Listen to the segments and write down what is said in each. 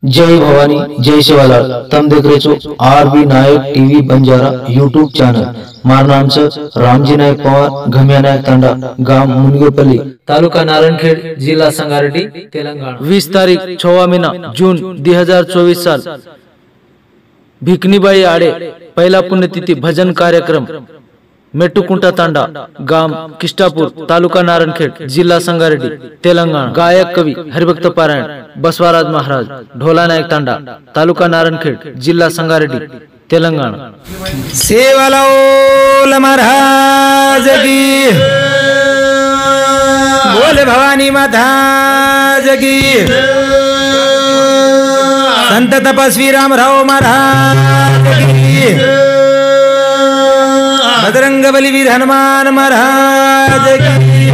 जय भवानी जय शिवालाल। तम देख रहे छो आरबी नायक टीवी बंजारा यूट्यूब चॅनल। मार नाम छ रामजी नायक पवार, घमिया नायक तांडा, गाम मुनगेपल्ली, तालुका नारायणखेड, जिल्हा संगारेड्डी, तेलंगणा। 20 तारीख 6 महीना जून 2024 साल। भिकनीबाई आडे पहिला पुण्यतिथी भजन कार्यक्रम मेटुकुंटा तांडा, गाम किष्टापूर, तालुका नारायणखेड, जिल्हा संगारेड्डी, तेलंगणा। गायक कवी हरिभक्त पारायण बसवराज महाराज, ढोला नायक तांडा, तालुका नारायणखेड, जिल्हा संगारेड्डी, तेलंगणा। सेवालाल महाराज की बोले, भवानी माता की, संत तपस्वी रामराव महाराज की, बजरंग बलीवीर हनुमान महाराज की।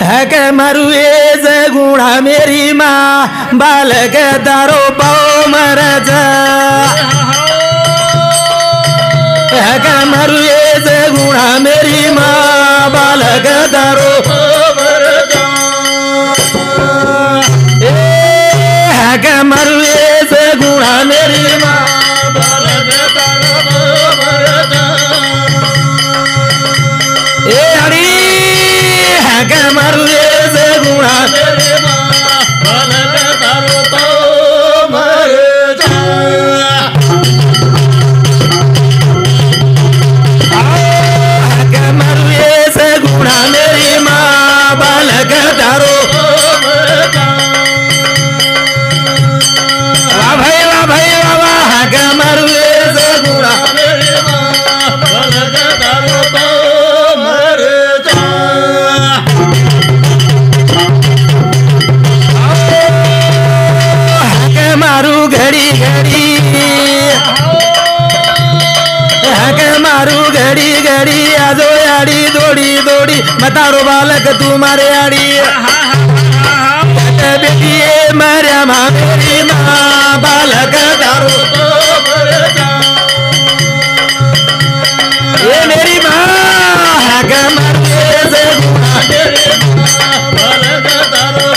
है के मरुए से गुणा मेरी माँ, बालक दारो पाओ मरज। है के मरुए से गुणा मेरी माँ, बालक दारो मरज। है के मरुए से गुणा मेरी माँ, बालक दारो मरज। ए हरी है के मरुए से गुणा मेरी माँ, बालक दारो मरज। है के मरुए से गुणा मेरी माँ, बालक दारो मरज। वाह भाई वाह भाई वाह वाह, है के मरुए से गुणा मेरी माँ, बालक दारो मरज। है के मारू घड़ी घड़ी, है के मारू घड़ी घड़ी, आजो आड़ी दौड़ी दौड़ी, मतारो बालक तू मारे आड़ी। बेटी मारिया माँ मेरी माँ, बालक दारो मरज। ये मेरी माँ है के मरुए से गुणा मेरी माँ, बालक दारो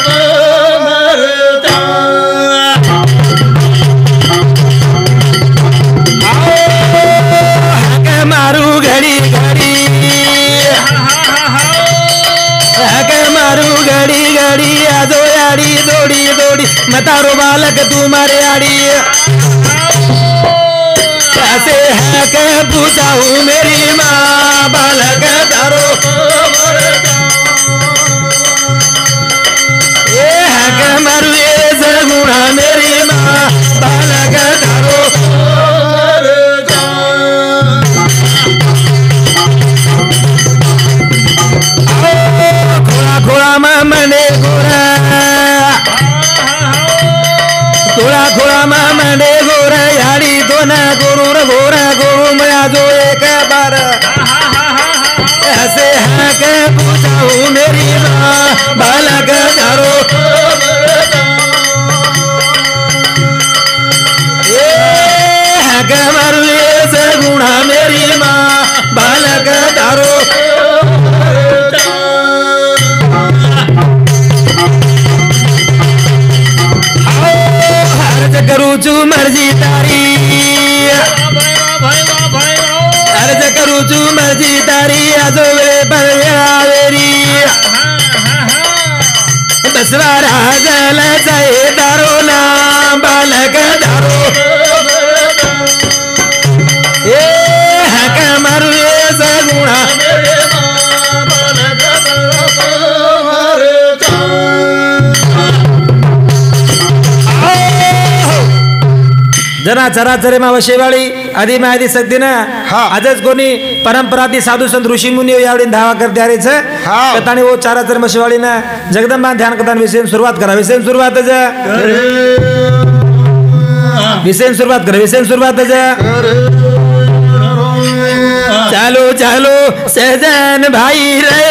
मरज। है के मारू घड़ी घड़ी, है के मारू घड़ी घड़ी, आजो आड़ी दौड़ी दौड़ी, मतारो बालक तू मारे आड़ी। कैसे है के पूछाऊं मेरी माँ, बालक दारो मरज। ये है के मरुए से गुणा मेरी माँ, बालक दारो मरज। खोला खोला माँ मने गोरा, खोला खोला माँ मने गोरा, याड़ी दोना गोरू रे गोरा गोरू, मैं जो एक बार ऐसे है के पूछाऊं मेरी माँ, बालक दारो मरज। ये है के मरुए से गुणा मेरी माँ, बालक दारो मरज। अर्ज करूँ चू मर्जी तारी, अर्ज करूँ चू मर्जी तारी, आजो वे बलवेरी। बसवारा जल जाए दारो नाम, बालक दारो मरज। ये है के मरुए से गुणा मेरी माँ, बालक दारो मरज। जना चराचरे मा वशेवाळी आदि मा आदि सक्तीना आजच कोणी परंपराती साधू संत ऋषी मुनी यावडी धावा करते आरे छ कतानी वो चराचर मशेवाळी ना जगदंबा ध्यान कथान विषय सुरुवात करा। विषय सुरुवात चालो चालो सजन भाई रे,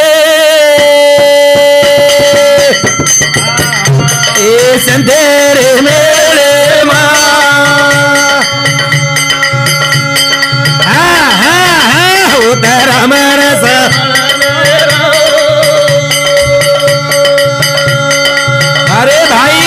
ए संदेरे मेरे माँ, धर्म रस। अरे भाई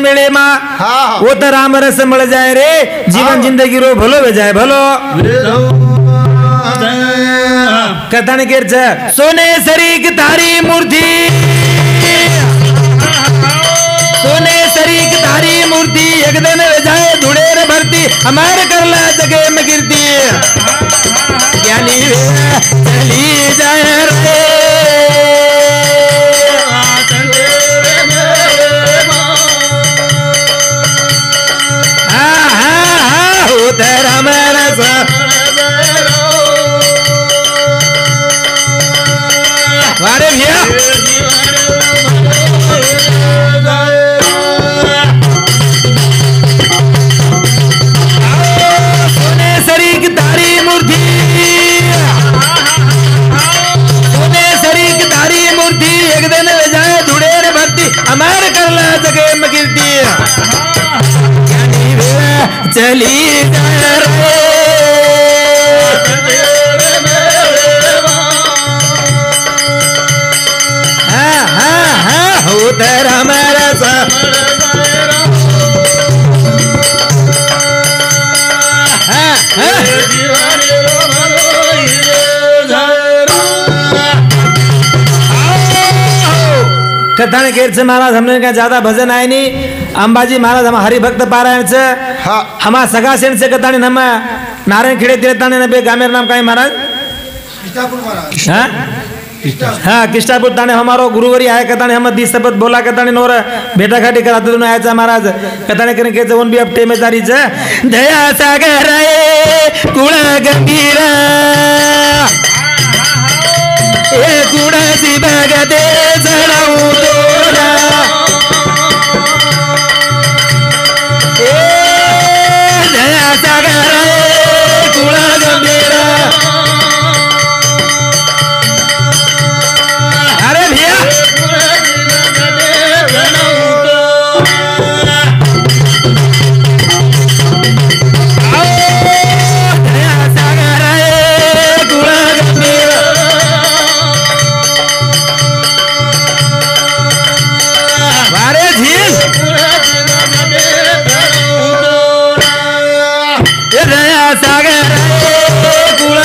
मिले माँ वो तो राम रस मिल जाए रे जीवन जिंदगी रो भलो वे जाए भलो कथन गिर सोने शरीक तारी मूर्ति सोने शरीक तारी मूर्ति एक दिन जाए धुड़े रे भरती हमारे करला जगे में गिरती ज्ञानी चली जाए रे राम रस वारे भैया सोने शरीक तारी मूर्ति सोने शरीक तारी मूर्ति एक दिन जाए धुड़े रे भक्ति हमारे करला जगे में गिरती चली जाए रे राम रस कथन केर से महाराज हमने का ज्यादा भजन आए नहीं अंबाजी महाराज हम हरिभक्त पारायण से हमा सगा सेन से कथानी हम नारायण खेड़े तीर्थाने नबे गामेर नाम का महाराज हाँ किष्टापुर ताने हमारो गुरुवरी आया कथाने हम दी शपथ बोला कथाने नोर बेटा खाटी कराते दोनों आया महाराज कथाने करने के उन भी अब टेमेदारी से दया सागर कुल गंभीरा ए कुड़ सी भगते जड़ाऊ तोरा दया सागर कुल गंभीरा अरे भैया दया सागर कुल गंभीरा वारे झील दया सागर कुल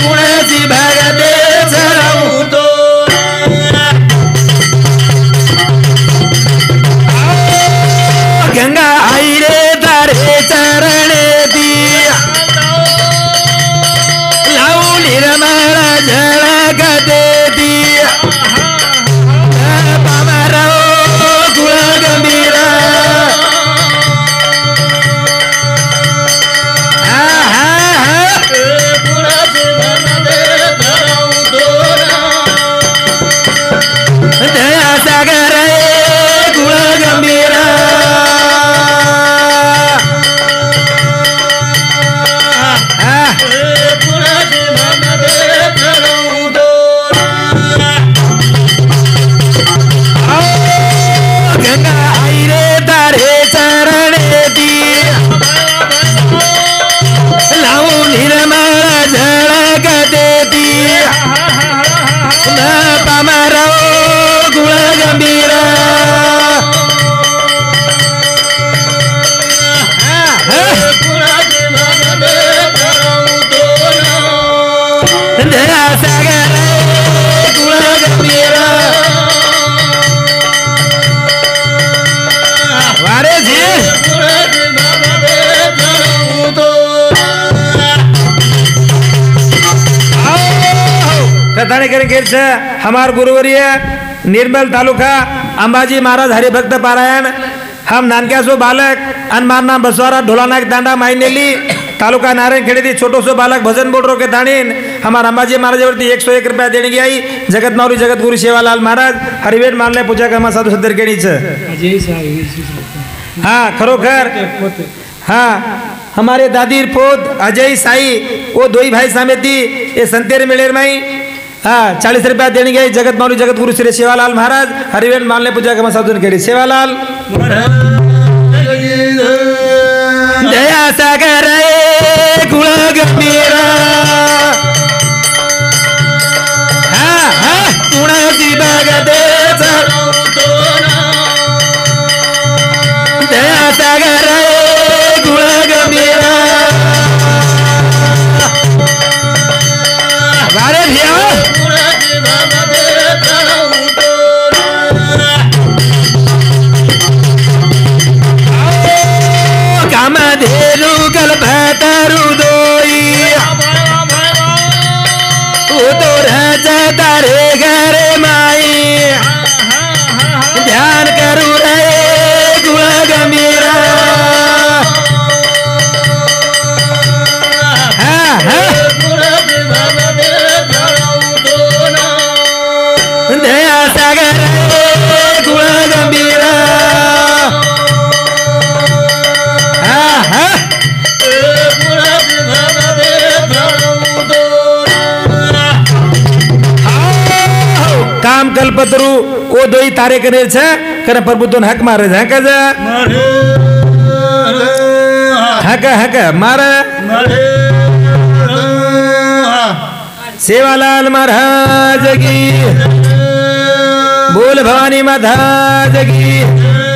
कुणसी भगते चढ़ाऊ तो गंगा आई रे तारे चरण दिया लाऊ निर्मल झलक दे दिया पामरो कुल गंभीरा दया सागर कुल गंभीरा गंगा आई रे तारे चरण दिया लाऊ निर्मल झलक दे दिया पामरो कुल गंभीरा दया सागर कुल गंभीरा वारे जी कथाने करेंगे हमार गुरुवरीय निर्मल तालुका अंबाजी महाराज हरिभक्त पारायण हम नानक्या सो बालक अनमार नाम बसवारा ढोलानाक दांडा मायनेली तालुका नारायण खेड़ी छोटो सो बालक भजन बोल रो के दाणीन हमार अंबाजी महाराज वरती 101 रुपया देने की आई जगत माउरी जगत गुरु सेवालाल महाराज हरिवेद मानले पूजा का साधु सदर केड़ी छे हाँ खरोखर हाँ हमारे दादीर पोत अजय साई वो दो ही भाई सामेती ये संतेर मेलेर माई हाँ 40 रुपया देने गए जगत माउली जगत गुरु श्री सेवालाल महाराज हरिवेद मानले पूजा का साधु केड़ी सेवालाल दया सागर कुल गंभीरा गुणाची भगतेच दया सागर गुण गंभीर वारे भिया कामधेनु कल्पतरु दोई तारे घरे माई ध्यान करू रे गुण गंभीरा दया सागर गुण गंभीरा काम कल्पतरु ओ दोई तारे करे छे करे प्रभुत्व हक मारे है कज हक हक मारे सेवालाल महाराज की बोल भवानी महाराज की